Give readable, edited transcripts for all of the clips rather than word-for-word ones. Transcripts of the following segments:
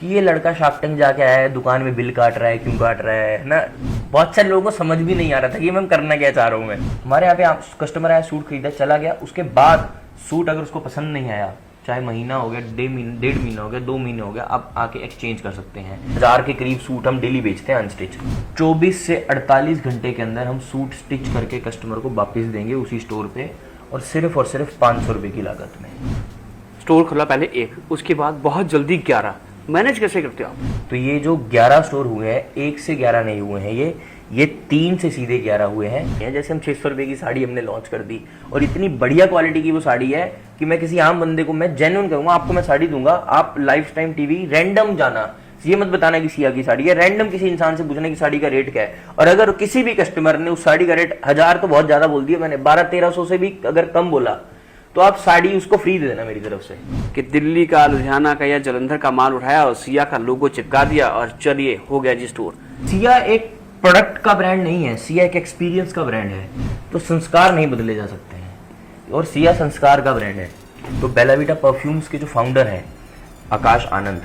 कि ये लड़का शार्क टैंक जाके आया है, दुकान में बिल काट रहा है, क्यों काट रहा है ना। बहुत सारे लोगों को समझ भी नहीं आ रहा था कि मैं करना क्या चाह रहा हूँ। मैं हमारे यहाँ पे कस्टमर आया, सूट खरीदा, चला गया, उसके बाद सूट अगर उसको पसंद नहीं आया, चाहे महीना हो गया, 1.5 महीना हो गया, 2 महीने हो गया, आप आके एक्सचेंज कर सकते हैं। 1000 के करीब सूट हम डेली बेचते हैं अनस्टिच। 24 से 48 घंटे के अंदर हम सूट स्टिच करके कस्टमर को वापस देंगे उसी स्टोर पे, और सिर्फ 500 रुपए की लागत में। स्टोर खुला पहले 1, उसके बाद बहुत जल्दी 11, मैनेज कैसे करते हो आप? तो ये जो 11 स्टोर हुए हैं, 1 से 11 नहीं हुए हैं, ये 3 से सीधे 11 हुए हैं। जैसे हम 600 रुपए की साड़ी हमने लॉन्च कर दी, और इतनी बढ़िया क्वालिटी की वो साड़ी है कि मैं किसी आम बंदे को, मैं जेन्युइन कहूंगा, आपको मैं साड़ी दूंगा, आप लाइफ टाइम टीवी रैंडम जाना, ये मत बताना कि सिया की साड़ी है, रैंडम किसी इंसान से पूछना कि साड़ी का रेट क्या है। और अगर किसी भी कस्टमर ने उस साड़ी का रेट 1000 तो बहुत ज्यादा बोल दिया मैंने, 1200-1300 से भी अगर कम बोला, तो आप साड़ी उसको फ्री दे देना मेरी तरफ से। कि दिल्ली का, लुधियाना का या जलंधर का माल उठाया और सिया का लोगो चिपका दिया और चलिए हो गया जी स्टोर। सिया एक प्रोडक्ट का ब्रांड नहीं है, सिया एक एक्सपीरियंस का ब्रांड है। तो संस्कार नहीं बदले जा सकते हैं, और सिया संस्कार का ब्रांड है। तो बेला वीटा परफ्यूम्स के जो फाउंडर हैं आकाश आनंद,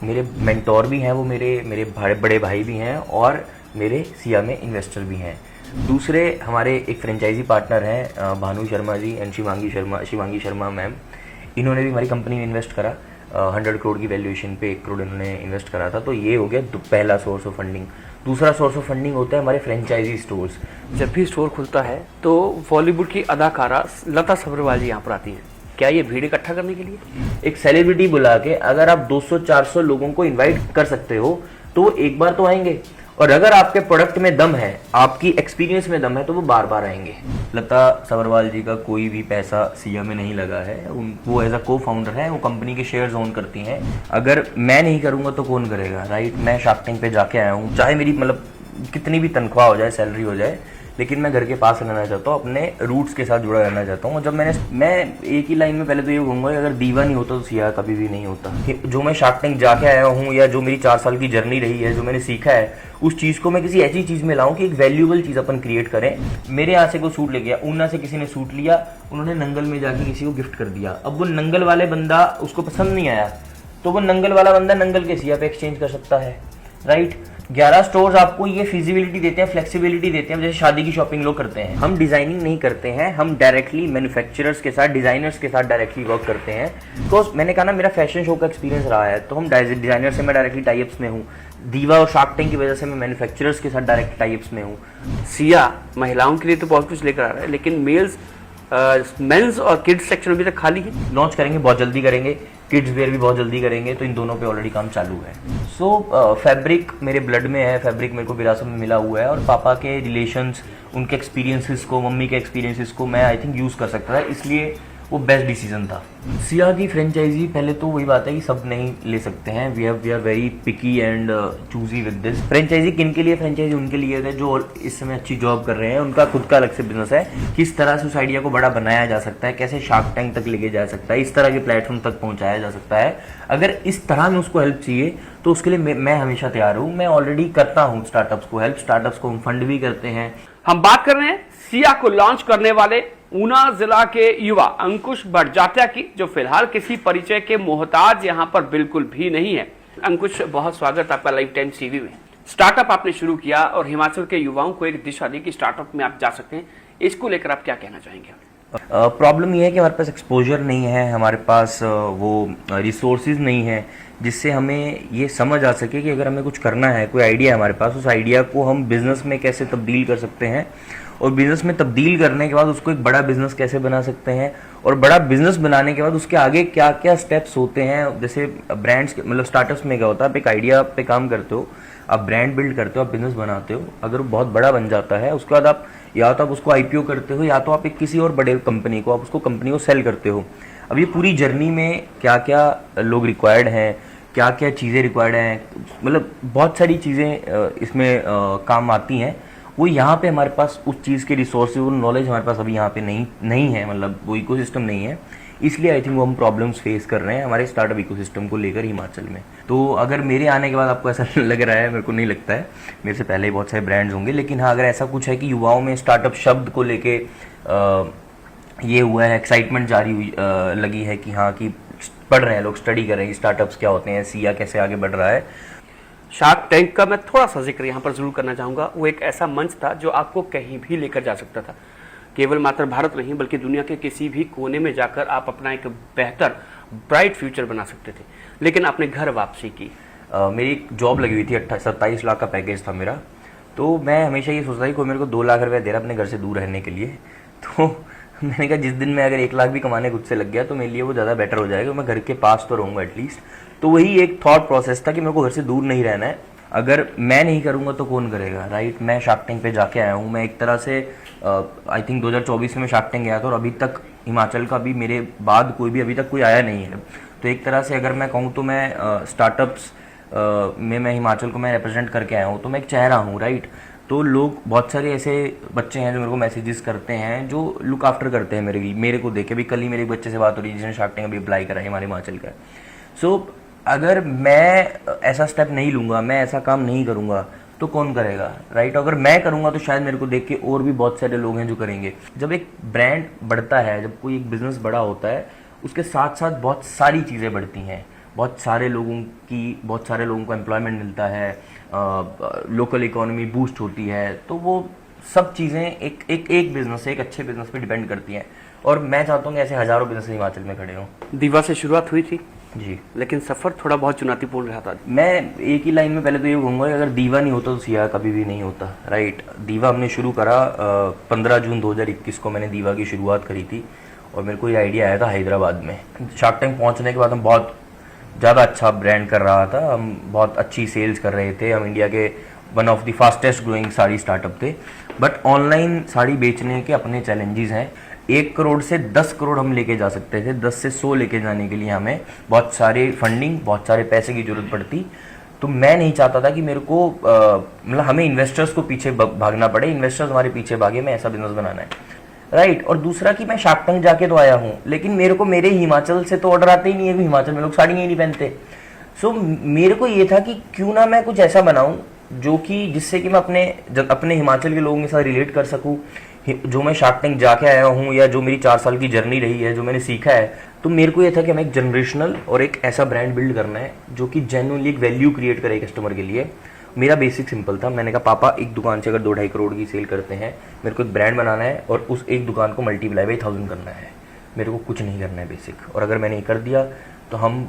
मेरे मेंटोर भी हैं, वो मेरे बड़े भाई भी हैं, और मेरे सिया में इन्वेस्टर भी हैं। दूसरे हमारे एक फ्रेंचाइजी पार्टनर हैं भानु शर्मा जी एंड शिवांगी शर्मा मैम। इन्होंने भी हमारी कंपनी में इन्वेस्ट करा, 100 करोड़ की वैल्यूएशन पे 1 करोड़ इन्होंने इन्वेस्ट करा था। तो ये हो गया पहला सोर्स ऑफ फंडिंग। दूसरा सोर्स ऑफ फंडिंग होता है हमारे फ्रेंचाइजी स्टोर्स। जब भी स्टोर खुलता है तो बॉलीवुड की अदाकारा लता सब्रवाल जी यहाँ पर आती हैं, क्या ये भीड़ इकट्ठा करने के लिए? एक सेलिब्रिटी बुला के अगर आप 200-400 लोगों को इन्वाइट कर सकते हो तो एक बार तो आएंगे, और अगर आपके प्रोडक्ट में दम है, आपकी एक्सपीरियंस में दम है, तो वो बार बार आएंगे। लता सब्रवाल जी का कोई भी पैसा सिया में नहीं लगा है, वो एज अ को फाउंडर है, वो कंपनी के शेयर्स ओन करती हैं। अगर मैं नहीं करूंगा तो कौन करेगा, राइट। मैं शार्क टैंक पे जाके आया हूँ, चाहे मेरी मतलब कितनी भी तनख्वाह हो जाए, सैलरी हो जाए, लेकिन मैं घर के पास रहना चाहता हूँ, अपने रूट्स के साथ जुड़ा रहना चाहता हूँ। और जब मैं एक ही लाइन में पहले तो ये कहूँगा कि अगर दीवा नहीं होता तो सिया कभी भी नहीं होता। जो मैं शार्क टैंक जाके आया हूँ, या जो मेरी 4 साल की जर्नी रही है, जो मैंने सीखा है, उस चीज़ को मैं किसी ऐसी चीज़ में लाऊं कि एक वैल्यूएबल चीज़ अपन क्रिएट करें। मेरे यहाँ से कोई सूट ले गया, ऊना से किसी ने सूट लिया, उन्होंने नंगल में जाके किसी को गिफ्ट कर दिया। अब वो नंगल वाले बंदा, उसको पसंद नहीं आया, तो वो नंगल वाला बंदा नंगल के सिया पे एक्सचेंज कर सकता है, राइट। 11 स्टोर्स आपको ये फिजिबिलिटी देते हैं, फ्लेक्सिबिलिटी देते हैं, जैसे शादी की शॉपिंग लोग करते हैं। हम डिजाइनिंग नहीं करते हैं, हम डायरेक्टली मैन्युफैक्चरर्स के साथ, डिजाइनर्स के साथ डायरेक्टली वर्क करते हैं। तो मैंने कहा ना, मेरा फैशन शो का एक्सपीरियंस रहा है, तो हम डिजाइनर से मैं डायरेक्टली टाइप्स में हूँ। दीवा और शार्क टैंक की वजह से मैं मैन्युफैक्चरर्स के साथ डायरेक्ट टाइप्स में हूँ। सिया महिलाओं के लिए तो बहुत कुछ लेकर आ रहा है, लेकिन मेंस और किड्स सेक्शन अभी तक खाली है। लॉन्च करेंगे, बहुत जल्दी करेंगे, किड्स वेयर भी बहुत जल्दी करेंगे, तो इन दोनों पे ऑलरेडी काम चालू है। सो फैब्रिक मेरे ब्लड में है, फैब्रिक मेरे को विरासत में मिला हुआ है, और पापा के रिलेशंस, उनके एक्सपीरियंसेस को, मम्मी के एक्सपीरियंसेस को मैं आई थिंक यूज़ कर सकता था, इसलिए वो बेस्ट डिसीजन था। सिया की फ्रेंचाइजी, पहले तो वही बात है कि सब नहीं ले सकते हैं। We are very picky and choosy with this. Franchisee किन के लिए? फ्रेंचाइजी उनके लिए है जो इस समय अच्छी जॉब कर रहे हैं, उनका खुद का अलग से बिजनेस है। किस तरह से उस आइडिया को बड़ा बनाया जा सकता है, कैसे शार्क टैंक तक लेके जा सकता है, इस तरह के प्लेटफॉर्म तक पहुंचाया जा सकता है। अगर इस तरह में उसको हेल्प चाहिए तो उसके लिए मैं हमेशा तैयार हूँ। मैं ऑलरेडी करता हूँ स्टार्टअप्स को हेल्प, स्टार्टअप्स को हम फंड भी करते हैं। हम बात कर रहे हैं सिया को लॉन्च करने वाले ऊना जिला के युवा अंकुश बड़जात्या की, जो फिलहाल किसी परिचय के मोहताज यहाँ पर बिल्कुल भी नहीं है। अंकुश, बहुत स्वागत आपका लाइफ टाइम टीवी में। स्टार्टअप आपने शुरू किया और हिमाचल के युवाओं को एक दिशा दी कि स्टार्टअप में आप जा सकते हैं, इसको लेकर आप क्या कहना चाहेंगे? प्रॉब्लम ये है कि हमारे पास एक्सपोजर नहीं है, हमारे पास वो रिसोर्सेज नहीं है जिससे हमें ये समझ आ सके कि अगर हमें कुछ करना है, कोई आइडिया है हमारे पास, उस आइडिया को हम बिजनेस में कैसे तब्दील कर सकते हैं, और बिजनेस में तब्दील करने के बाद उसको एक बड़ा बिजनेस कैसे बना सकते हैं, और बड़ा बिजनेस बनाने के बाद उसके आगे क्या क्या स्टेप्स होते हैं। जैसे ब्रांड्स, मतलब स्टार्टअप्स में क्या होता है, आप एक आइडिया पे काम करते हो, आप ब्रांड बिल्ड करते हो, आप बिजनेस बनाते हो, अगर वो बहुत बड़ा बन जाता है, उसके बाद आप या तो आप उसको आईपीओ करते हो, या तो आप एक किसी और बड़े कंपनी को, आप उसको कंपनी को सेल करते हो। अब ये पूरी जर्नी में क्या क्या लोग रिक्वायर्ड हैं, क्या क्या चीज़ें रिक्वायर्ड हैं, मतलब बहुत सारी चीज़ें इसमें काम आती हैं। वो यहाँ पे हमारे पास उस चीज़ के रिसोर्स, वो नॉलेज हमारे पास अभी यहाँ पे नहीं है, मतलब वो इकोसिस्टम नहीं है। इसलिए आई थिंक वो हम प्रॉब्लम्स फेस कर रहे हैं हमारे स्टार्टअप इकोसिस्टम को लेकर हिमाचल में। तो अगर मेरे आने के बाद आपको ऐसा लग रहा है, मेरे को नहीं लगता है, मेरे से पहले ही बहुत सारे ब्रांड्स होंगे, लेकिन हाँ, अगर ऐसा कुछ है कि युवाओं में स्टार्टअप शब्द को लेके ये हुआ है, एक्साइटमेंट जारी हुई लगी है कि हाँ कि पढ़ रहे हैं, लोग स्टडी कर रहे हैं स्टार्टअप्स क्या होते हैं, सिया कैसे आगे बढ़ रहा है। शार्क टैंक का मैं थोड़ा सा जिक्र यहाँ पर जरूर करना चाहूँगा। वो एक ऐसा मंच था जो आपको कहीं भी लेकर जा सकता था, केवल मात्र भारत नहीं बल्कि दुनिया के किसी भी कोने में जाकर आप अपना एक बेहतर ब्राइट फ्यूचर बना सकते थे। लेकिन आपने घर वापसी की। मेरी एक जॉब लगी हुई थी, 27 लाख का पैकेज था मेरा। तो मैं हमेशा ये सोचता था कि कोई मेरे को 2 लाख रुपया दे रहा अपने घर से दूर रहने के लिए। तो मैंने कहा जिस दिन मैं अगर 1 लाख भी कमाने खुद से लग गया तो मेरे लिए वो ज़्यादा बेटर हो जाएगा, मैं घर के पास तो रहूँगा एटलीस्ट। तो वही एक थॉट प्रोसेस था कि मेरे को घर से दूर नहीं रहना है। अगर मैं नहीं करूँगा तो कौन करेगा, राइट। मैं शार्क टैंक पे जाके आया हूँ। मैं एक तरह से आई थिंक 2024 में मैं शार्क टैंक गया था और अभी तक हिमाचल का भी मेरे बाद कोई भी अभी तक कोई आया नहीं है। तो एक तरह से अगर मैं कहूँ तो मैं स्टार्टअप्स में मैं हिमाचल को मैं रिप्रेजेंट करके आया हूँ, तो मैं एक चेहरा हूँ, राइट। तो लोग बहुत सारे ऐसे बच्चे हैं जो मेरे को मैसेजेस करते हैं, जो लुक आफ्टर करते हैं मेरे को देख के। भी कल ही मेरे एक बच्चे से बात हो रही है जिसने शार्क टैंक अभी अप्लाई करा है हमारे हिमाचल का। सो अगर मैं ऐसा स्टेप नहीं लूँगा, मैं ऐसा काम नहीं करूँगा तो कौन करेगा, राइट। अगर मैं करूँगा तो शायद मेरे को देख के और भी बहुत सारे लोग हैं जो करेंगे। जब एक ब्रांड बढ़ता है, जब कोई एक बिजनेस बड़ा होता है, उसके साथ साथ बहुत सारी चीज़ें बढ़ती हैं। बहुत सारे लोगों को एम्प्लॉयमेंट मिलता है, लोकल इकोनॉमी बूस्ट होती है। तो वो सब चीज़ें एक बिजनेस से, एक अच्छे बिजनेस पे डिपेंड करती हैं। और मैं चाहता हूँ कि ऐसे हज़ारों बिजनेस हिमाचल में खड़े हों। दीवा से शुरुआत हुई थी जी, लेकिन सफ़र थोड़ा बहुत चुनौतीपूर्ण रहा था। मैं एक ही लाइन में पहले तो ये कहूँगा कि अगर दीवा नहीं होता तो सिया कभी भी नहीं होता, राइट। दीवा हमने शुरू करा 15 जून 2021 को मैंने दीवा की शुरुआत करी थी और मेरे को ये आइडिया आया था हैदराबाद में। शार्क टैंक पहुँचने के बाद हम बहुत ज़्यादा अच्छा ब्रांड कर रहा था, हम बहुत अच्छी सेल्स कर रहे थे, हम इंडिया के one of the fastest growing sari startup थे। बट ऑनलाइन साड़ी बेचने के अपने चैलेंजेस हैं। 1 करोड़ से 10 करोड़ हम लेके जा सकते थे, 10 से 100 लेके जाने के लिए हमें बहुत सारे फंडिंग, बहुत सारे पैसे की जरूरत पड़ती। तो मैं नहीं चाहता था कि मेरे को मतलब हमें इन्वेस्टर्स को पीछे भागना पड़े, इन्वेस्टर्स हमारे पीछे भागे, मैं ऐसा बिजनेस बनाना है, राइट। और दूसरा कि मैं शार्क टैंक जाके तो आया हूँ, लेकिन मेरे को मेरे हिमाचल से तो ऑर्डर आते ही नहीं है, हिमाचल में लोग साड़ियाँ ही नहीं पहनते। सो मेरे को ये था कि क्यों ना मैं कुछ ऐसा बनाऊं जो कि जिससे कि मैं अपने हिमाचल के लोगों के साथ रिलेट कर सकूं। जो मैं शार्क टैंक जाके आया हूँ या जो मेरी 4 साल की जर्नी रही है, जो मैंने सीखा है, तो मेरे को ये था कि हमें एक जनरेशनल और एक ऐसा ब्रांड बिल्ड करना है जो कि जेन्युइनली एक वैल्यू क्रिएट करे कस्टमर के लिए। मेरा बेसिक सिंपल था, मैंने कहा पापा एक दुकान से अगर 2-2.5 करोड़ की सेल करते हैं, मेरे को एक ब्रांड बनाना है और उस एक दुकान को मल्टीप्लाई बाई 1000 करना है। मेरे को कुछ नहीं करना है बेसिक, और अगर मैंने ये कर दिया तो हम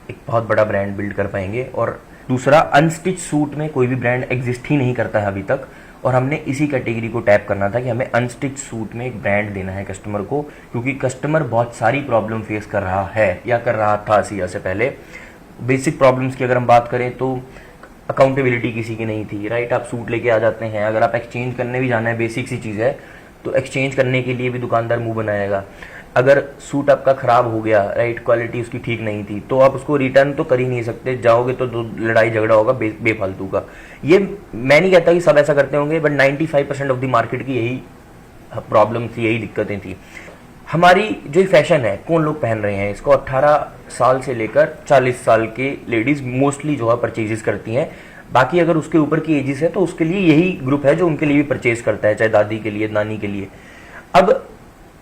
एक बहुत बड़ा ब्रांड बिल्ड कर पाएंगे। और दूसरा, अनस्टिच सूट में कोई भी ब्रांड एग्जिस्ट ही नहीं करता है अभी तक, और हमने इसी कैटेगरी को टैप करना था कि हमें अनस्टिच सूट में एक ब्रांड देना है कस्टमर को, क्योंकि कस्टमर बहुत सारी प्रॉब्लम फेस कर रहा है या कर रहा था सिया से पहले। बेसिक प्रॉब्लम्स की अगर हम बात करें तो अकाउंटेबिलिटी किसी की नहीं थी, राइट। आप सूट लेके आ जाते हैं, अगर आप एक्सचेंज करने भी जाना है, बेसिक सी चीज़ है, तो एक्सचेंज करने के लिए भी दुकानदार मुंह बनाएगा। अगर सूट आपका खराब हो गया, राइट, क्वालिटी उसकी ठीक नहीं थी, तो आप उसको रिटर्न तो कर ही नहीं सकते, जाओगे तो लड़ाई झगड़ा होगा बेफालतू का। ये मैं नहीं कहता कि सब ऐसा करते होंगे, बट 95% ऑफ द मार्केट की यही प्रॉब्लम थी, यही दिक्कतें थी। हमारी जो फैशन है, कौन लोग पहन रहे हैं इसको, 18 साल से लेकर 40 साल के लेडीज मोस्टली जो है परचेजेस करती हैं। बाकी अगर उसके ऊपर की एजेस है तो उसके लिए यही ग्रुप है जो उनके लिए भी परचेज करता है, चाहे दादी के लिए, नानी के लिए। अब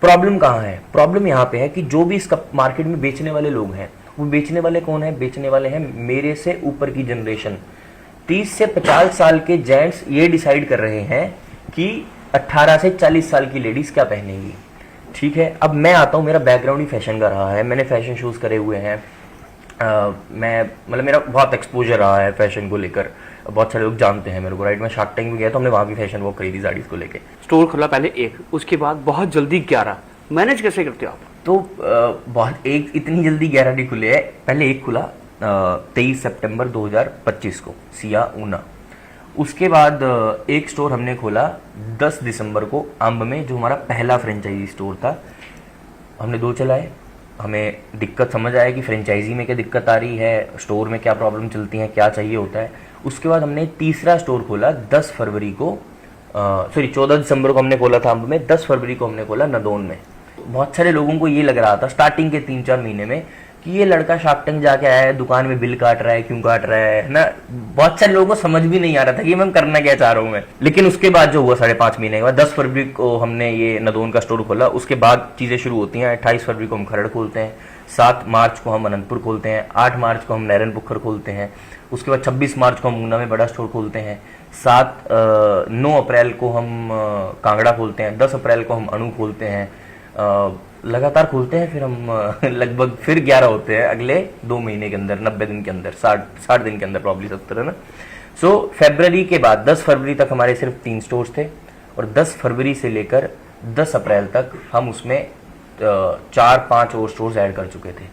प्रॉब्लम कहाँ है? प्रॉब्लम यहाँ पे है कि जो भी इस मार्केट में बेचने वाले लोग हैं, वो बेचने वाले कौन है? बेचने वाले हैं मेरे से ऊपर की जनरेशन। 30 से 50 साल के जेंट्स ये डिसाइड कर रहे हैं कि 18 से 40 साल की लेडीज क्या पहनेंगी, ठीक है। अब मैं आता हूँ, मेरा बैकग्राउंड ही फैशन का रहा है, मैंने फैशन शोज करे हुए हैं, मेरा बहुत एक्सपोजर रहा है फैशन को लेकर, बहुत सारे लोग जानते हैं मेरे को, राइट। मैं शार्क टैंक में गया तो हमने वहाँ भी फैशन वॉक करी थी साड़ीज को लेके। स्टोर खुला पहले 1, उसके बाद बहुत जल्दी 11, मैनेज कैसे करते हो आप? तो बहुत एक इतनी जल्दी 11 नहीं खुले हैं, पहले एक खुला 23 सितंबर 2025 को, सिया ऊना। उसके बाद एक स्टोर हमने खोला 10 दिसंबर को अंब में, जो हमारा पहला फ्रेंचाइजी स्टोर था। हमने 2 चलाए, हमें दिक्कत समझ आया कि फ्रेंचाइजी में क्या दिक्कत आ रही है, स्टोर में क्या प्रॉब्लम चलती है, क्या चाहिए होता है। उसके बाद हमने तीसरा स्टोर खोला 10 फरवरी को, 14 दिसंबर को हमने खोला था अंब में, 10 फरवरी को हमने खोला नदौन में। बहुत सारे लोगों को ये लग रहा था स्टार्टिंग के 3-4 महीने में कि ये लड़का शार्क टैंक जाके आया है, दुकान में बिल काट रहा है, क्यों काट रहा है ना। बहुत सारे लोगों को समझ भी नहीं आ रहा था कि मैं करना क्या चाह रहा हूँ मैं। लेकिन उसके बाद जो हुआ 5.5 महीने के बाद 10 फरवरी को हमने ये नदौन का स्टोर खोला। उसके बाद चीजें शुरू होती हैं। 28 फरवरी को हम खरड़ खोलते हैं, 7 मार्च को हम अनंतपुर खोलते हैं, 8 मार्च को हम नैरन पुखर खोलते हैं, उसके बाद 26 मार्च को हम ऊना में बड़ा स्टोर खोलते हैं, 9 अप्रैल को हम कांगड़ा खोलते हैं, 10 अप्रैल को हम अणु खोलते हैं। लगातार खोलते हैं, फिर हम लगभग फिर 11 होते हैं अगले 2 महीने के अंदर, 90 दिन के अंदर, 60 दिन के अंदर, प्रॉब्ली 70, है ना। सो फरवरी के बाद 10 फरवरी तक हमारे सिर्फ 3 स्टोर्स थे, और 10 फरवरी से लेकर 10 अप्रैल तक हम उसमें 4-5 और स्टोर्स ऐड कर चुके थे।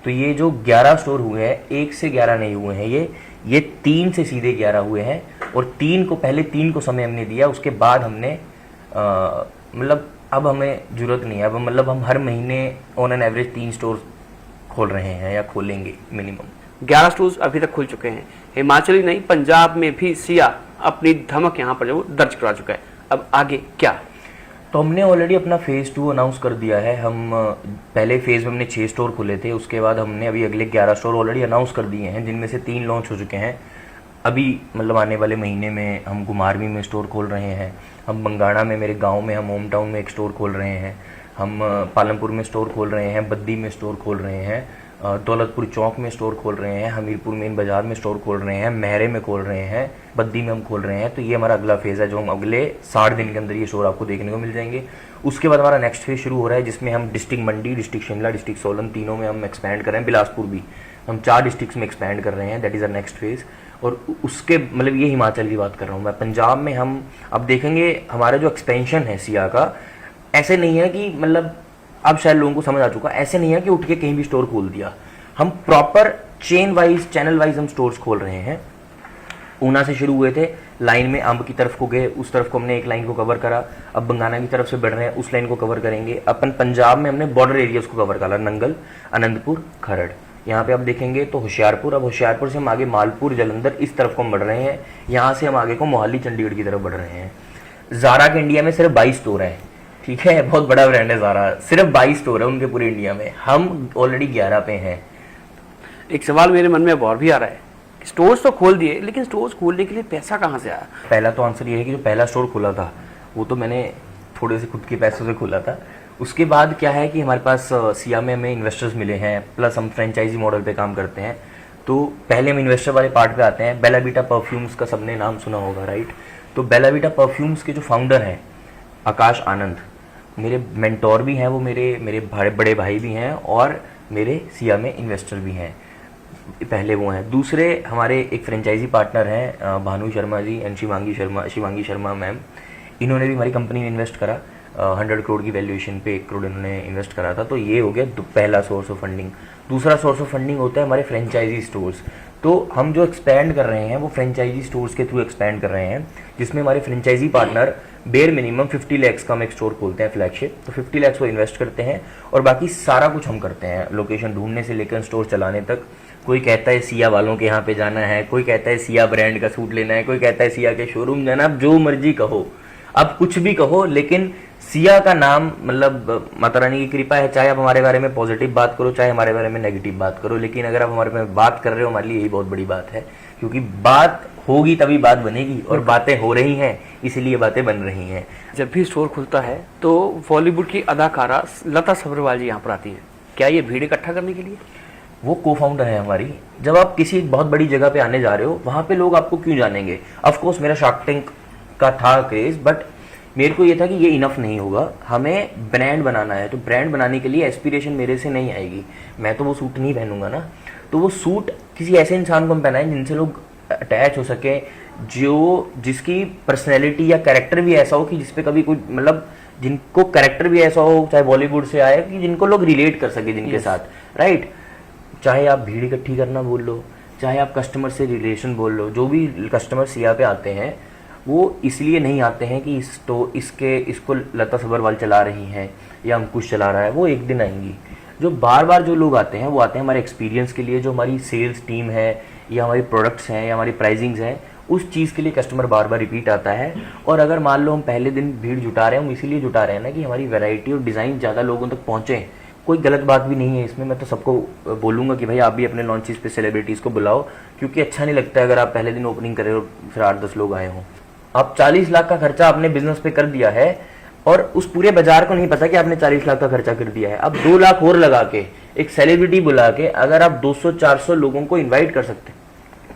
तो ये जो 11 स्टोर हुए हैं, 1 से 11 नहीं हुए हैं, ये 3 से सीधे 11 हुए हैं। और 3 को समय हमने दिया, उसके बाद हमने मतलब अब हमें जरूरत नहीं है, अब मतलब हम हर महीने ऑन एन एवरेज 3 स्टोर खोल रहे हैं या खोलेंगे मिनिमम। 11 स्टोर्स अभी तक खुल चुके हैं। हिमाचल ही नहीं, पंजाब में भी सिया अपनी धमक यहाँ पर जो दर्ज करा चुका है। अब आगे क्या? तो हमने ऑलरेडी अपना फेज 2 अनाउंस कर दिया है। हम पहले फेज में हमने 6 स्टोर खोले थे, उसके बाद हमने अभी अगले 11 स्टोर ऑलरेडी अनाउंस कर दिए हैं, जिनमें से 3 लॉन्च हो चुके हैं। अभी मतलब आने वाले महीने में हम घुमारवी में स्टोर खोल रहे हैं, हम बंगाणा में, मेरे गांव में, हम होम टाउन में एक स्टोर खोल रहे हैं, हम पालमपुर में स्टोर खोल रहे हैं, बद्दी में स्टोर खोल रहे हैं, दौलतपुर चौक में स्टोर खोल रहे हैं, हमीरपुर मेन बाजार में स्टोर खोल रहे हैं, महरे में खोल रहे हैं, बद्दी में हम खोल रहे हैं। तो ये हमारा अगला फेज़ है, जो हम अगले 60 दिन के अंदर ये स्टोर आपको देखने को मिल जाएंगे। उसके बाद हमारा नेक्स्ट फेज शुरू हो रहा है, जिसमें हम डिस्ट्रिक्ट मंडी, डिस्ट्रिक्ट शिमला, डिस्ट्रिक्ट सोलन, तीनों में हम एक्सपैंड कर रहे हैं। बिलासपुर भी हम 4 डिस्ट्रिक्ट्स में एक्सपैंड कर रहे हैं, that is a next phase. और उसके मतलब ये हिमाचल की बात कर रहा हूँ मैं। पंजाब में हम अब देखेंगे, हमारा जो एक्सपेंशन है सिया का, ऐसे नहीं है कि मतलब अब शायद लोगों को समझ आ चुका, ऐसे नहीं है कि उठ के कहीं भी स्टोर खोल दिया। हम proper chain wise, channel wise हम स्टोर्स खोल रहे हैं। ऊना से शुरू हुए थे, लाइन में अंब की तरफ को गए, उस तरफ को हमने एक लाइन को कवर करा। अब बंगाना की तरफ से बढ़ रहे हैं, उस लाइन को कवर करेंगे। अपन पंजाब में हमने बॉर्डर एरियाज को कवर करा, नंगल, अनंतपुर, खरड़। यहाँ पे आप देखेंगे तो होशियारपुर, अब होशियारपुर से हम आगे मालपुर, जलंधर, इस तरफ को हम बढ़ रहे हैं। यहाँ से हम आगे को मोहाली, चंडीगढ़ की तरफ बढ़ रहे हैं। ज़ारा के इंडिया में सिर्फ 22 स्टोर हैं, ठीक है, बहुत बड़ा ब्रांड है ज़ारा, सिर्फ 22 स्टोर है उनके पूरे इंडिया में, हम ऑलरेडी 11 पे हैं। एक सवाल मेरे मन में अब और भी आ रहा है, स्टोर्स तो खोल दिए, लेकिन स्टोर्स खोलने के लिए पैसा कहाँ से आया? पहला तो आंसर ये है कि जो पहला स्टोर खुला था वो तो मैंने थोड़े से खुद के पैसों से खोला था। उसके बाद क्या है कि हमारे पास सिया में हमें इन्वेस्टर्स मिले हैं, प्लस हम फ्रेंचाइजी मॉडल पे काम करते हैं। तो पहले हम इन्वेस्टर वाले पार्ट पे आते हैं। बेला वीटा परफ्यूम्स का सबने नाम सुना होगा, राइट? तो बेला वीटा परफ्यूम्स के जो फाउंडर हैं आकाश आनंद, मेरे मेंटोर भी हैं, वो मेरे बड़े भाई भी हैं, और मेरे सिया में इन्वेस्टर भी हैं, पहले वो हैं। दूसरे हमारे एक फ्रेंचाइजी पार्टनर हैं भानु शर्मा जी एंड शिवांगी शर्मा मैम, इन्होंने भी हमारी कंपनी में इन्वेस्ट करा। 100 करोड़ की वैल्यूएशन पे 1 करोड़ इन्होंने इन्वेस्ट करा था। तो ये हो गया पहला सोर्स ऑफ फंडिंग। दूसरा सोर्स ऑफ फंडिंग होता है हमारे फ्रेंचाइजी स्टोर्स। तो हम जो एक्सपैंड कर रहे हैं वो फ्रेंचाइजी स्टोर्स के थ्रू एक्सपैंड कर रहे हैं, जिसमें हमारे franchise partner bare minimum 50 lakh का हम एक स्टोर खोलते हैं, फ्लैगशिप। तो 50 लाख वो इन्वेस्ट करते हैं, और बाकी सारा कुछ हम करते हैं, लोकेशन ढूंढने से लेकर स्टोर चलाने तक। कोई कहता है सिया वालों के यहाँ पे जाना है, कोई कहता है सिया ब्रांड का सूट लेना है, कोई कहता है सिया के शोरूम जाना, आप जो मर्जी कहो, आप कुछ भी कहो, लेकिन सिया का नाम मतलब माता रानी की कृपा है। चाहे आप हमारे बारे में पॉजिटिव बात करो, चाहे हमारे बारे में नेगेटिव बात करो, लेकिन अगर आप हमारे बारे में बात कर रहे हो, हमारे लिए यही बहुत बड़ी बात है, क्योंकि बात होगी तभी बात बनेगी, और बातें हो रही हैं इसीलिए बातें बन रही हैं। जब भी स्टोर खुलता है तो बॉलीवुड की अदाकारा लता सब्रवाल जी यहाँ पर आती हैं, क्या ये भीड़ इकट्ठा करने के लिए? वो को फाउंडर है हमारी। जब आप किसी बहुत बड़ी जगह पे आने जा रहे हो, वहां पे लोग आपको क्यों जानेंगे? ऑफ कोर्स मेरा शार्क टैंक का था क्रेज, बट मेरे को ये था कि ये इनफ नहीं होगा, हमें ब्रांड बनाना है। तो ब्रांड बनाने के लिए एस्पिरेशन मेरे से नहीं आएगी, मैं तो वो सूट नहीं पहनूंगा ना। तो वो सूट किसी ऐसे इंसान को हम पहनाएं जिनसे लोग अटैच हो सके, जिसकी पर्सनैलिटी या कैरेक्टर भी ऐसा हो कि जिसपे कभी कोई मतलब जिनको कैरेक्टर भी ऐसा हो, चाहे बॉलीवुड से आए, कि जिनको लोग रिलेट कर सके जिनके साथ, राइट? चाहे आप भीड़ इकट्ठी करना बोल लो, चाहे आप कस्टमर से रिलेशन बोल लो, जो भी कस्टमर सिया पे आते हैं वो इसलिए नहीं आते हैं कि इसको लता सब्रवाल चला रही हैं या अंकुश चला रहा है, वो एक दिन आएंगी। जो बार बार जो लोग आते हैं वो आते हैं हमारे एक्सपीरियंस के लिए, जो हमारी सेल्स टीम है या हमारी प्रोडक्ट्स हैं या हमारी प्राइसिंग्स हैं, उस चीज़ के लिए कस्टमर बार बार रिपीट आता है। और अगर मान लो हम पहले दिन भीड़ जुटा रहे हैं, हम इसीलिए जुटा रहे हैं ना कि हमारी वैरायटी और डिज़ाइन ज़्यादा लोगों तक पहुँचे, कोई गलत बात भी नहीं है इसमें। मैं तो सबको बोलूंगा कि भाई आप भी अपने लॉन्चेस पे सेलिब्रिटीज को बुलाओ, क्योंकि अच्छा नहीं लगता है अगर आप पहले दिन ओपनिंग कर रहे हो फिर 8-10 लोग आए हों। आप 40 लाख का खर्चा अपने बिजनेस पे कर दिया है और उस पूरे बाजार को नहीं पता कि आपने 40 लाख का खर्चा कर दिया है। अब 2 लाख और लगा के एक सेलिब्रिटी बुला के अगर आप 200-400 लोगों को इन्वाइट कर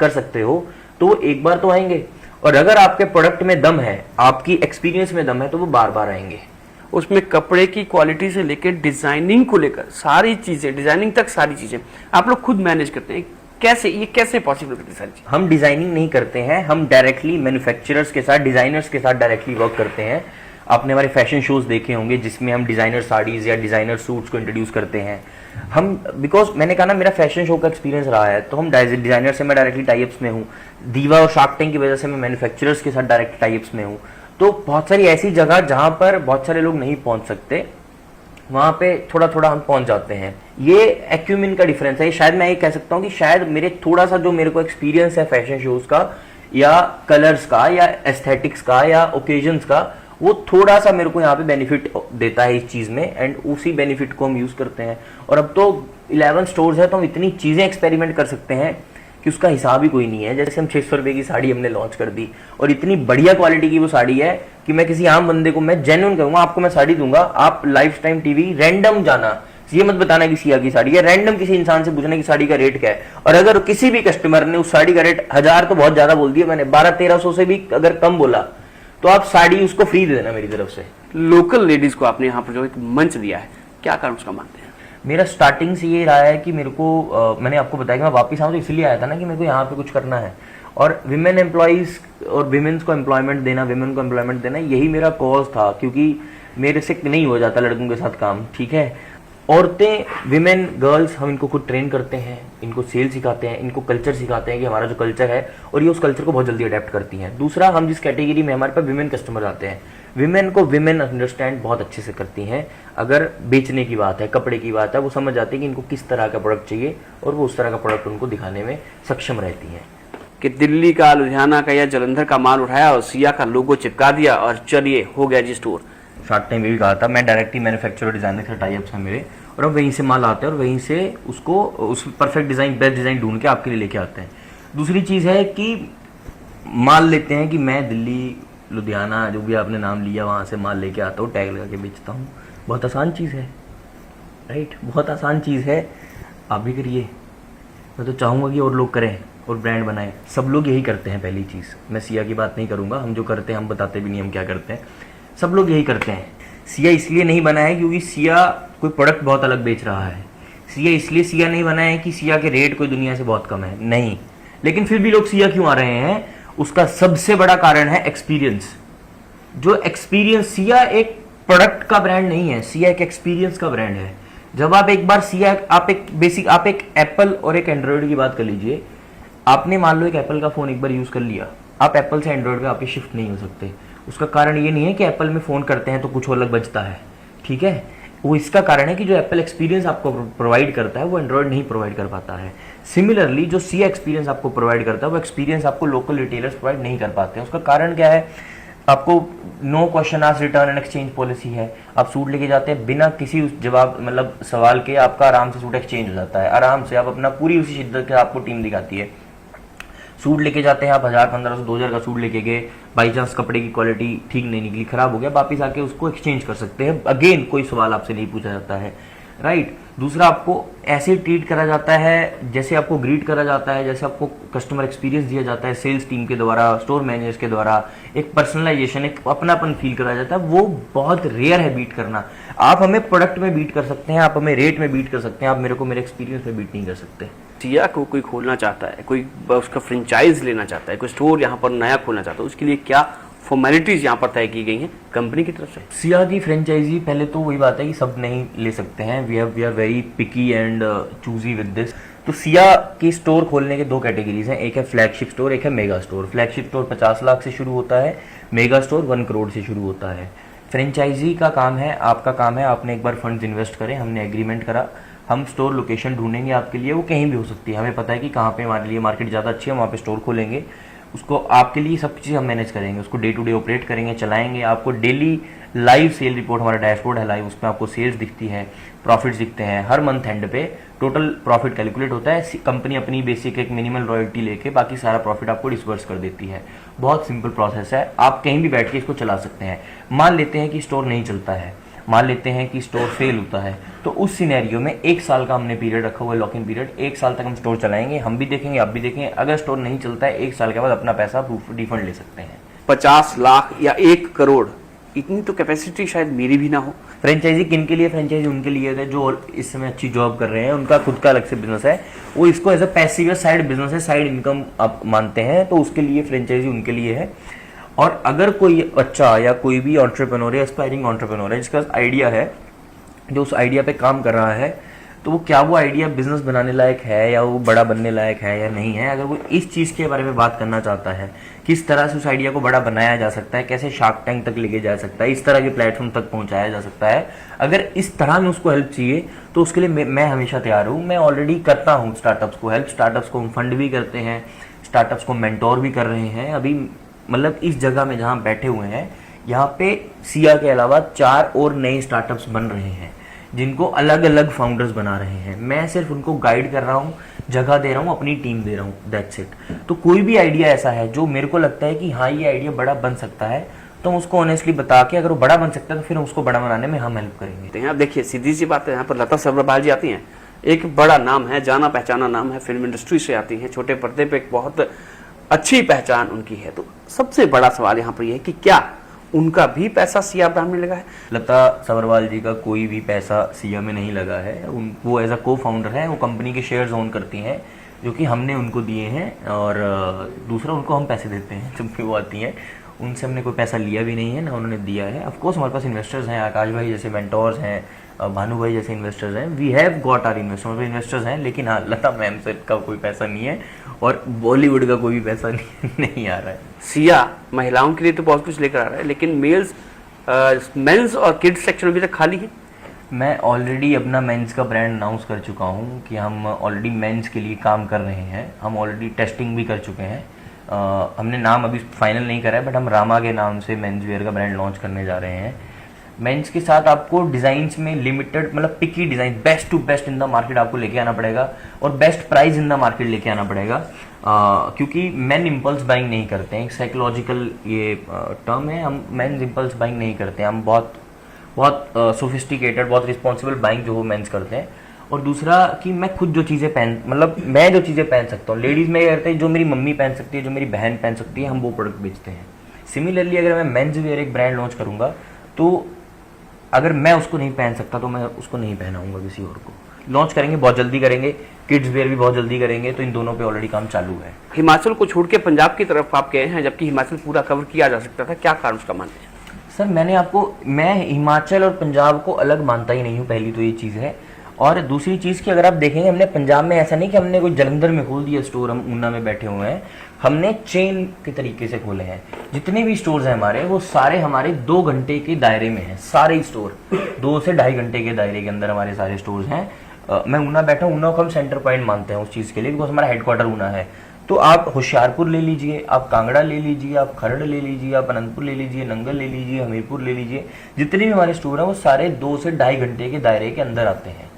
सकते हो तो वो एक बार तो आएंगे, और अगर आपके प्रोडक्ट में दम है, आपकी एक्सपीरियंस में दम है, तो वो बार बार आएंगे। उसमें कपड़े की क्वालिटी से लेकर डिजाइनिंग को लेकर सारी चीजें, डिजाइनिंग तक सारी चीजें आप लोग खुद मैनेज करते हैं। ये कैसे पॉसिबल होती है सारी चीजें? हम डिजाइनिंग नहीं करते हैं, हम डायरेक्टली मैन्युफैक्चरर्स के साथ, डिजाइनर्स के साथ डायरेक्टली वर्क करते हैं। आपने हमारे फैशन शोज देखे होंगे जिसमें हम डिजाइनर साड़ीज या डिजाइनर सूट्स को इंट्रोड्यूस करते हैं। हम बिकॉज मैंने कहा ना मेरा फैशन शो का एक्सपीरियंस रहा है, तो हम डिजाइनर से मैं डायरेक्टली टाइप्स में हूँ। दीवा और शार्क टैंक की वजह से मैं मैन्युफैक्चरर्स के साथ डायरेक्ट टाइप्स में हूँ। तो बहुत सारी ऐसी जगह जहां पर बहुत सारे लोग नहीं पहुंच सकते, वहां पे थोड़ा थोड़ा हम पहुंच जाते हैं। ये एक्यूमिन का डिफरेंस है। शायद मैं ये कह सकता हूँ कि शायद मेरे थोड़ा सा जो मेरे को एक्सपीरियंस है फैशन शोज का या कलर्स का या एस्थेटिक्स का या ओकेजन्स का, वो थोड़ा सा मेरे को यहाँ पे बेनिफिट देता है इस चीज में, एंड उसी बेनिफिट को हम यूज करते हैं। और अब तो 11 स्टोर्स है तो हम इतनी चीजें एक्सपेरिमेंट कर सकते हैं कि उसका हिसाब ही कोई नहीं है। जैसे हम 600 रुपए की साड़ी हमने लॉन्च कर दी और इतनी बढ़िया क्वालिटी की वो साड़ी है कि मैं किसी आम बंदे को, मैं जेन्युइन कहूंगा, आपको मैं साड़ी दूंगा, आप लाइफ टाइम टीवी रैंडम जाना, ये मत बताना कि सिया की साड़ी है, रैंडम किसी इंसान से पूछना कि साड़ी का रेट क्या है। और अगर किसी भी कस्टमर ने उस साड़ी का रेट 1000 तो बहुत ज्यादा बोल दिया, मैंने 1200-1300 से भी अगर कम बोला तो आप साड़ी उसको फ्री दे देना मेरी तरफ से। लोकल लेडीज को आपने यहाँ पर जो एक मंच दिया है, क्या कारण उसका मानते हैं? मेरा स्टार्टिंग से ये रहा है कि मेरे को मैंने आपको बताया कि मैं वापस आऊँ तो इसलिए आया था ना कि मेरे को यहाँ पे कुछ करना है, और विमेन एम्प्लॉइज और विमेन्स को एम्प्लॉयमेंट देना, विमेन को एम्प्लॉयमेंट देना, यही मेरा कॉज था। क्योंकि मेरे से नहीं हो जाता लड़कों के साथ काम, ठीक है। औरतें, विमेन, गर्ल्स, हम इनको खुद ट्रेन करते हैं, इनको सेल सिखाते हैं, इनको कल्चर सिखाते हैं कि हमारा जो कल्चर है, और ये उस कल्चर को बहुत जल्दी अडेप्ट करती हैं। दूसरा, हम जिस कैटेगरी में हमारे पास विमेन कस्टमर आते हैं, विमेन को विमेन अंडरस्टैंड बहुत अच्छे से करती हैं। अगर बेचने की बात है, कपड़े की बात है, वो समझ जाती है कि इनको किस तरह का प्रोडक्ट चाहिए और वो उस तरह का प्रोडक्ट उनको दिखाने में सक्षम रहती हैं। कि दिल्ली का, लुधियाना का या जलंधर का माल उठाया और सिया का लोगो चिपका दिया और चलिए हो गया जी स्टोर। शार्क टाइम में भी कहा था, मैं डायरेक्टली मैन्युफैक्चरर डिजाइनर के टाइप्स हैं मेरे, और हम वहीं से माल आते हैं और वहीं से उसको उस परफेक्ट डिजाइन, बेस्ट डिजाइन ढूंढ के आपके लिए लेके आते हैं। दूसरी चीज है कि माल लेते हैं कि मैं दिल्ली, लुधियाना, जो भी आपने नाम लिया, वहां से माल लेके आता हूँ, टैग लगा के बेचता हूँ। बहुत आसान चीज है, राइट, बहुत आसान चीज है। आप भी करिए, मैं तो चाहूंगा कि और लोग करें और ब्रांड बनाएं। सब लोग यही करते हैं। पहली चीज, मैं सिया की बात नहीं करूंगा, हम जो करते हैं हम बताते भी नहीं हम क्या करते हैं, सब लोग यही करते हैं। सिया इसलिए नहीं बना है क्योंकि सिया कोई प्रोडक्ट बहुत अलग बेच रहा है। सिया इसलिए सिया नहीं बना है कि सिया के रेट कोई दुनिया से बहुत कम है, नहीं। लेकिन फिर भी लोग सिया क्यों आ रहे हैं, उसका सबसे बड़ा कारण है एक्सपीरियंस। जो एक्सपीरियंस, सिया एक प्रोडक्ट का ब्रांड नहीं है, सिया एक एक्सपीरियंस का ब्रांड है। जब आप एक बार सिया, आप एक एप्पल और एक एंड्रॉइड की बात कर लीजिए। आपने मान लो एक एप्पल का फोन एक बार यूज कर लिया, आप एप्पल से एंड्रॉइड में आप शिफ्ट नहीं हो सकते। उसका कारण ये नहीं है कि एप्पल में फोन करते हैं तो कुछ अलग बचता है, ठीक है। वो इसका कारण है कि जो एप्पल एक्सपीरियंस आपको प्रोवाइड करता है वो एंड्रॉइड नहीं प्रोवाइड कर पाता है। सिमिलरली जो सिया एक्सपीरियंस आपको प्रोवाइड करता है वो एक्सपीरियंस आपको लोकल रिटेलर्स प्रोवाइड नहीं कर पाते हैं। उसका कारण क्या है, आपको no question asked return and exchange policy है। आप सूट लेके जाते हैं बिना किसी जवाब, मतलब सवाल के, आपका आराम से सूट एक्सचेंज हो जाता है, आराम से। आप अपना पूरी उसी शिद्दत के आपको टीम दिखाती है। सूट लेके जाते हैं आप, 1000, 1500, 2000 का सूट लेके गए, बाई चांस कपड़े की क्वालिटी ठीक नहीं निकली, खराब हो गया, वापिस आके उसको एक्सचेंज कर सकते हैं। अगेन कोई सवाल आपसे नहीं पूछा जाता है, राइट। दूसरा, आपको ऐसे ट्रीट करा जाता है जैसे आपको ग्रीट करा जाता है, जैसे आपको कस्टमर एक्सपीरियंस दिया जाता है सेल्स टीम के द्वारा, स्टोर मैनेजर्स के द्वारा। एक पर्सनलाइजेशन, एक अपनापन फील कराया जाता है, वो बहुत रेयर है बीट करना। आप हमें प्रोडक्ट में बीट कर सकते हैं, आप हमें रेट में बीट कर सकते हैं, आप मेरे को मेरे एक्सपीरियंस में बीट नहीं कर सकते। सिया को कोई खोलना चाहता है, कोई उसका फ्रेंचाइज लेना चाहता है, कोई स्टोर यहाँ पर नया खोलना चाहता है, उसके लिए क्या फॉर्मेलिटीज यहाँ पर तय की गई हैं कंपनी की तरफ से? सिया की फ्रेंचाइजी, पहले तो वही बात है कि सब नहीं ले सकते हैं। We are very picky and choosy with this. तो सिया की स्टोर खोलने के 2 कैटेगरीज हैं, एक है फ्लैगशिप स्टोर, एक है mega store. Flagship store 50 lakh से शुरू होता है, मेगा स्टोर 1 करोड़ से शुरू होता है। फ्रेंचाइजी का काम है, आपका काम है, आपने एक बार फंड्स इन्वेस्ट करें, हमने एग्रीमेंट करा, हम स्टोर लोकेशन ढूंढेंगे आपके लिए, वो कहीं भी हो सकती है। हमें पता है कि कहाँ पे हमारे लिए मार्केट ज़्यादा अच्छी है, वहाँ पे स्टोर खोलेंगे। उसको आपके लिए सब चीज़ हम मैनेज करेंगे, उसको डे टू डे ऑपरेट करेंगे, चलाएंगे। आपको डेली लाइव सेल रिपोर्ट, हमारा डैशबोर्ड है लाइव, उसमें आपको सेल्स दिखती है, प्रॉफिट्स दिखते हैं। हर मंथ एंड पे टोटल प्रॉफिट कैलकुलेट होता है। कंपनी अपनी बेसिक एक मिनिमल रॉयल्टी लेके बाकी सारा प्रॉफिट आपको डिस्बर्स कर देती है। बहुत सिंपल प्रोसेस है, आप कहीं भी बैठ के इसको चला सकते हैं। मान लेते हैं कि स्टोर नहीं चलता है, मान लेते हैं कि स्टोर फेल होता है, तो उस सिनेरियो में 1 साल का हमने पीरियड रखा हुआ है, लॉक इन पीरियड। 1 साल तक हम स्टोर चलाएंगे, हम भी देखेंगे, आप भी देखेंगे। अगर स्टोर नहीं चलता है, 1 साल के बाद अपना पैसा रिफंड ले सकते हैं। 50 लाख या 1 करोड़, इतनी तो कैपेसिटी शायद मेरी भी ना हो। फ्रेंचाइजी किन के लिए? फ्रेंचाइजी उनके लिए है जो इस समय अच्छी जॉब कर रहे हैं, उनका खुद का अलग से बिजनेस है, वो इसको as a passive side business है, साइड इनकम आप मानते हैं, तो उसके लिए फ्रेंचाइजी उनके लिए है। और अगर कोई बच्चा या कोई भी एंटरप्रेन्योर है, एस्पायरिंग एंटरप्रेन्योर है, जिसका आइडिया है, जो उस आइडिया पे काम कर रहा है, तो वो क्या वो आइडिया बिजनेस बनाने लायक है या वो बड़ा बनने लायक है या नहीं है, अगर वो इस चीज़ के बारे में बात करना चाहता है, किस तरह से उस आइडिया को बड़ा बनाया जा सकता है, कैसे शार्क टैंक तक लेके जा सकता है, इस तरह के प्लेटफॉर्म तक पहुंचाया जा सकता है, अगर इस तरह में उसको हेल्प चाहिए तो उसके लिए मैं हमेशा तैयार हूँ। मैं ऑलरेडी करता हूँ स्टार्टअप्स को हेल्प, स्टार्टअप्स को हम फंड भी करते हैं, स्टार्टअप्स को मेंटोर भी कर रहे हैं। अभी मतलब इस जगह में जहाँ बैठे हुए हैं, यहाँ पे सिया के अलावा 4 और नए स्टार्टअप्स बन रहे हैं, जिनको अलग अलग फाउंडर्स बना रहे हैं। मैं सिर्फ उनको गाइड कर रहा हूँ, जगह दे रहा हूँ, अपनी टीम दे रहा हूँ, दैट्स इट। तो कोई भी आइडिया ऐसा है जो मेरे को लगता है कि हाँ ये आइडिया बड़ा बन सकता है, तो उसको ऑनेस्टली बता के, अगर वो बड़ा बन सकता है तो फिर उसको बड़ा बनाने में हम हेल्प करेंगे। यहाँ देखिए सीधी सी बात है, यहाँ पर लता सब्रवाल जी आती हैं, एक बड़ा नाम है, जाना पहचाना नाम है, फिल्म इंडस्ट्री से आती हैं, छोटे पर्दे पे एक बहुत अच्छी पहचान उनकी है। तो सबसे बड़ा सवाल यहाँ पर यह है कि क्या उनका भी पैसा सिया ब्रांड में लगा है? लता सब्रवाल जी का कोई भी पैसा सिया में नहीं लगा है। वो एज अ को फाउंडर है, वो कंपनी के शेयर्स ओन करती हैं, जो कि हमने उनको दिए हैं, और दूसरा उनको हम पैसे देते हैं जब भी वो आती हैं। उनसे हमने कोई पैसा लिया भी नहीं है, ना उन्होंने दिया है। ऑफकोर्स हमारे पास इन्वेस्टर्स हैं, आकाश भाई जैसे मेंटोर्स हैं, भानु भाई जैसे इन्वेस्टर्स हैं, we have got our investors हैं, लेकिन हाँ लता मैम से का कोई पैसा नहीं है और बॉलीवुड का कोई भी पैसा नहीं आ रहा है। सिया महिलाओं के लिए तो बहुत कुछ लेकर आ रहा है, लेकिन मेंस और किड्स सेक्शन अभी तक खाली है। मैं ऑलरेडी अपना मेंस का ब्रांड अनाउंस कर चुका हूँ कि हम ऑलरेडी मेंस के लिए काम कर रहे हैं। हम ऑलरेडी टेस्टिंग भी कर चुके हैं। हमने नाम अभी फाइनल नहीं करा है, बट हम रामा के नाम से मेंस वेयर का ब्रांड लॉन्च करने जा रहे हैं। मेंस के साथ आपको डिजाइन्स में लिमिटेड, मतलब picky design, best to best in the market आपको लेके आना पड़ेगा, और best price in the market लेके आना पड़ेगा, क्योंकि मेन इम्पल्स बाइंग नहीं करते हैं। साइकोलॉजिकल ये टर्म है, हम मेंस इम्पल्स बाइंग नहीं करते हैं, हम बहुत सोफिस्टिकेटेड, बहुत रिस्पॉन्सिबल बाइंग जो वो मेंस करते हैं। और दूसरा कि मैं खुद जो चीज़ें मैं जो चीज़ें पहन सकता हूँ, लेडीज़ में कहते हैं जो मेरी मम्मी पहन सकती है, जो मेरी बहन पहन सकती है, हम वो प्रोडक्ट बेचते हैं। सिमिलरली अगर मैं मेंस वेयर एक ब्रांड लॉन्च करूँगा, तो अगर मैं उसको नहीं पहन सकता तो मैं उसको नहीं पहनाऊंगा, किसी और को लॉन्च करेंगे, बहुत जल्दी करेंगे। किड्स वेयर भी बहुत जल्दी करेंगे, तो इन दोनों पे ऑलरेडी काम चालू है। हिमाचल को छोड़ के पंजाब की तरफ आप गए हैं, जबकि हिमाचल पूरा कवर किया जा सकता था, क्या कारण उसका मानते हैं? सर मैं हिमाचल और पंजाब को अलग मानता ही नहीं हूँ, पहली तो ये चीज़ है। और दूसरी चीज़ कि अगर आप देखेंगे, हमने पंजाब में ऐसा नहीं कि हमने कोई जलंधर में खोल दिया स्टोर, हम ऊना में बैठे हुए हैं, हमने चेन के तरीके से खोले हैं। जितने भी स्टोर्स हैं हमारे, वो सारे हमारे 2 घंटे के दायरे में हैं, सारे स्टोर 2 से 2.5 घंटे के दायरे के अंदर हमारे सारे स्टोर्स हैं। मैं ऊना बैठा हूँ, ऊना को हम सेंटर पॉइंट मानते हैं उस चीज़ के लिए, बिकॉज हमारा हेडक्वार्टर ऊना है। तो आप होशियारपुर ले लीजिए, आप कांगड़ा ले लीजिए, आप खरड़ ले लीजिए, आप अनंतपुर ले लीजिए, नंगल ले लीजिए, हमीरपुर ले लीजिए, जितने भी हमारे स्टोर हैं वो सारे 2 से 2.5 घंटे के दायरे के अंदर आते हैं।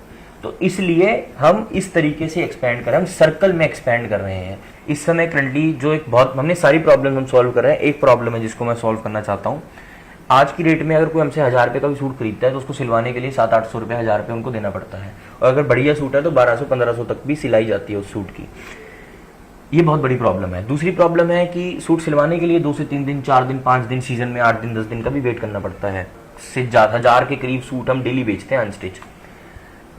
तो इसलिए हम इस तरीके से एक्सपैंड कर रहे हैं, हम सर्कल में एक्सपैंड कर रहे हैं। इस समय करंटली जो एक बहुत, हमने सारी प्रॉब्लम हम सॉल्व कर रहे हैं। एक प्रॉब्लम है जिसको मैं सॉल्व करना चाहता हूँ। आज की रेट में अगर कोई हमसे 1000 रुपये का भी सूट खरीदता है, तो उसको सिलवाने के लिए 700-800 रुपये, 1000 रुपये उनको देना पड़ता है। और अगर बढ़िया सूट है तो 1200-1500 तक भी सिलाई जाती है उस सूट की। ये बहुत बड़ी प्रॉब्लम है। दूसरी प्रॉब्लम है कि सूट सिलवाने के लिए 2 से 3 दिन, 4 दिन, 5 दिन, सीजन में 8 दिन, 10 दिन का भी वेट करना पड़ता है। से 1000 के करीब सूट हम डेली बेचते हैं अनस्टिच।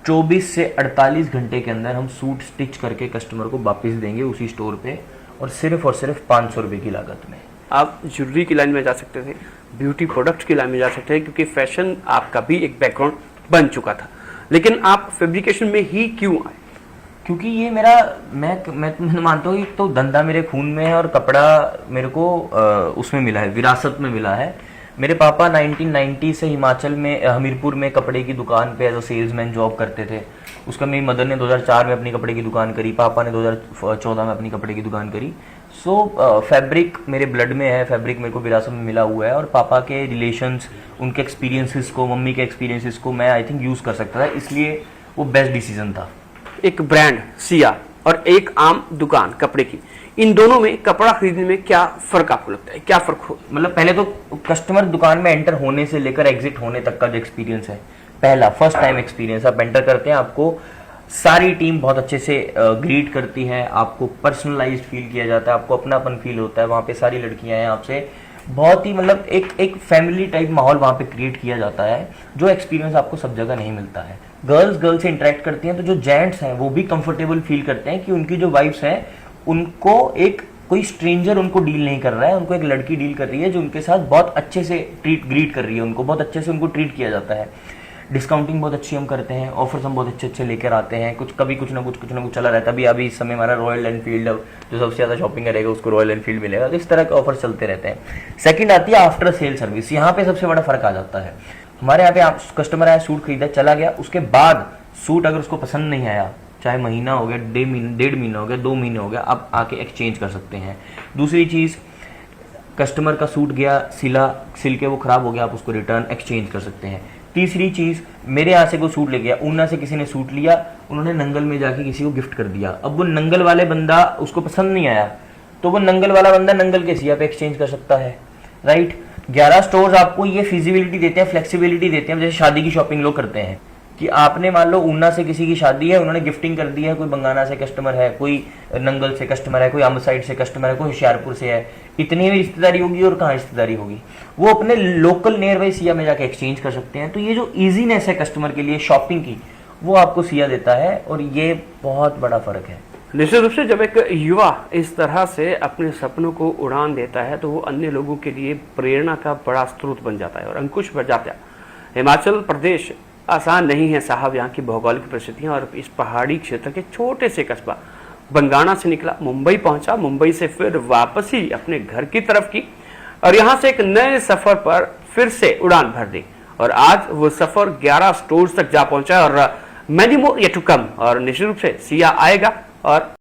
24 से 48 घंटे के अंदर हम सूट स्टिच करके कस्टमर को वापस देंगे उसी स्टोर पे, और सिर्फ 500 रुपये की लागत में। आप ज्वेलरी की लाइन में जा सकते थे, ब्यूटी प्रोडक्ट्स की लाइन में जा सकते थे, क्योंकि फैशन आपका भी एक बैकग्राउंड बन चुका था, लेकिन आप फैब्रिकेशन में ही क्यों आए? क्योंकि ये मेरा मैं मानता हूँ तो धंधा मेरे खून में है, और कपड़ा मेरे को उसमें मिला है, विरासत में मिला है। मेरे पापा 1990 से हिमाचल में हमीरपुर में कपड़े की दुकान पे एज अ सेल्समैन जॉब करते थे, उसका मेरी मदर ने 2004 में अपनी कपड़े की दुकान करी, पापा ने 2014 में अपनी कपड़े की दुकान करी। सो फैब्रिक मेरे ब्लड में है, फैब्रिक मेरे को विरासत में मिला हुआ है, और पापा के रिलेशंस, उनके एक्सपीरियंसेस को, मम्मी के एक्सपीरियंसेस को मैं आई थिंक यूज़ कर सकता था, इसलिए वो बेस्ट डिसीजन था। एक ब्रांड सिया और एक आम दुकान कपड़े की, इन दोनों में कपड़ा खरीदने में क्या फर्क आपको लगता है? क्या फर्क हो? मतलब पहले तो कस्टमर दुकान में एंटर होने से लेकर एग्जिट होने तक का जो एक्सपीरियंस है, पहला फर्स्ट टाइम एक्सपीरियंस, आप एंटर करते हैं, आपको सारी टीम बहुत अच्छे से ग्रीट करती है, आपको पर्सनलाइज्ड फील किया जाता है, आपको अपनापन फील होता है, वहाँ पे सारी लड़कियां हैं आपसे, बहुत ही मतलब एक फैमिली टाइप माहौल वहाँ पे क्रिएट किया जाता है, जो एक्सपीरियंस आपको सब जगह नहीं मिलता है। गर्ल्स से इंटरेक्ट करती हैं तो जो जेंट्स हैं वो भी कंफर्टेबल फील करते हैं कि उनकी जो वाइफ्स हैं उनको एक कोई स्ट्रेंजर उनको डील नहीं कर रहा है, उनको एक लड़की डील कर रही है जो उनके साथ बहुत अच्छे से ग्रीट कर रही है, उनको बहुत अच्छे से उनको ट्रीट किया जाता है। डिस्काउंटिंग बहुत अच्छी हम करते हैं, ऑफर्स हम बहुत अच्छे लेकर आते हैं, कभी कुछ ना कुछ चला रहता है। अभी इस समय हमारा रॉयल एनफील्ड, जो सबसे ज़्यादा शॉपिंग करेगा उसको रॉयल एनफील्ड मिलेगा, तो इस तरह के ऑफर्स चलते रहते हैं। सेकंड आती है आफ्टर सेल सर्विस, यहाँ पे सबसे बड़ा फर्क आ जाता है। हमारे यहाँ पे आप कस्टमर आया, सूट खरीदा, चला गया, उसके बाद सूट अगर उसको पसंद नहीं आया, चाहे महीना हो गया, 1.5 महीना हो गया, 2 महीने हो गया, आप आके एक्सचेंज कर सकते हैं। दूसरी चीज़, कस्टमर का सूट गया, सिल के वो खराब हो गया, आप उसको रिटर्न एक्सचेंज कर सकते हैं। तीसरी चीज़, मेरे यहाँ से कोई सूट ले गया, ऊना से किसी ने सूट लिया, उन्होंने नंगल में जाके किसी को गिफ्ट कर दिया, अब वो नंगल वाले बंदा उसको पसंद नहीं आया, तो वो नंगल वाला बंदा नंगल के सिया पे एक्सचेंज कर सकता है, राइट। 11 स्टोर्स आपको ये फिजिबिलिटी देते हैं, फ्लेक्सिबिलिटी देते हैं, जैसे शादी की शॉपिंग लोग करते हैं कि आपने मान लो ऊना से किसी की शादी है, उन्होंने गिफ्टिंग कर दी है, कोई बंगाना से कस्टमर है, कोई नंगल से कस्टमर है, कोई अम्ब साइड से कस्टमर है, कोई होशियारपुर से है, इतनी भी रिश्तेदारी होगी और कहाँ रिश्तेदारी होगी, वो अपने लोकल नियर बाई सिया में जाके एक्सचेंज कर सकते हैं। तो ये जो ईजीनेस है कस्टमर के लिए शॉपिंग की, वो आपको सिया देता है, और ये बहुत बड़ा फर्क है। निश्चित रूप से जब एक युवा इस तरह से अपने सपनों को उड़ान देता है तो वो अन्य लोगों के लिए प्रेरणा का बड़ा स्रोत बन जाता है। और अंकुश बड़जात्या, हिमाचल प्रदेश आसान नहीं है साहब, यहाँ की भौगोलिक परिस्थितियाँ, और इस पहाड़ी क्षेत्र के छोटे से कस्बा बंगाना से निकला, मुंबई पहुंचा, मुंबई से फिर वापसी अपने घर की तरफ की, और यहाँ से एक नए सफर पर फिर से उड़ान भर दी, और आज वो सफर 11 स्टोर्स तक जा पहुंचा, और many more yet to come, और निश्चित रूप से सिया आएगा और